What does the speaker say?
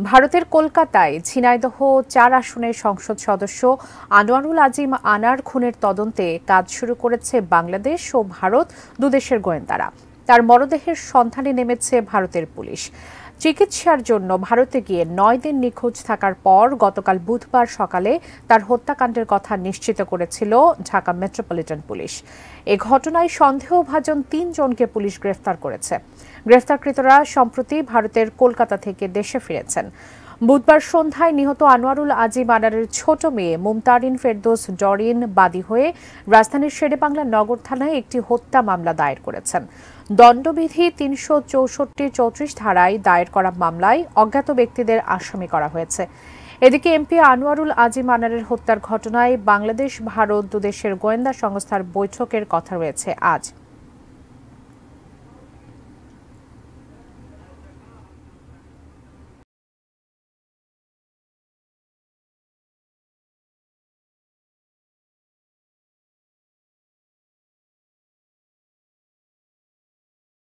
ভারতের কলকাতায় ঝিনাইদহ ৪ আসনের সংসদ সদস্য আনোয়ারুল আজিম আনার খুনের তদন্তে কাজ শুরু করেছে বাংলাদেশ ও ভারত দুদেশের গোয়েন্দারা। তার মরদেহের সন্ধানে নেমেছে ভারতের পুলিশ। চিকিৎসার জন্য ভারতে গিয়ে ৯ দিন নিখোঁজ থাকার পর গতকাল বুধবার সকালে তার হত্যাকাণ্ডের কথা নিশ্চিত করেছিল ঢাকা মেট্রোপলিটন পুলিশ। এ ঘটনায় সন্দেহভাজন ৩ জনকে পুলিশ গ্রেফতার করেছে। গ্রেফতারকৃতরা সম্প্রতি ভারতের কলকাতা থেকে দেশে ফিরেছেন। বুধবার সন্ধ্যায় নিহত আনোয়ারুল আজিম আনারের ছোট মেয়ে মুমতারিন ফেরদৌস ডরিন বাদী হয়ে রাজধানীর শেরেবাংলা নগর থানায় একটি হত্যা মামলা দায়ের করেছেন। দণ্ডবিধি ৩৬৪-৩৪ ধারায় দায়ের করা মামলায় অজ্ঞাত ব্যক্তিদের আসামি করা হয়েছে। এদিকে এমপি আনোয়ারুল আজিম আনারের হত্যার ঘটনায় বাংলাদেশ ভারত দুদেশের গোয়েন্দা সংস্থার বৈঠকের কথা রয়েছে আজ।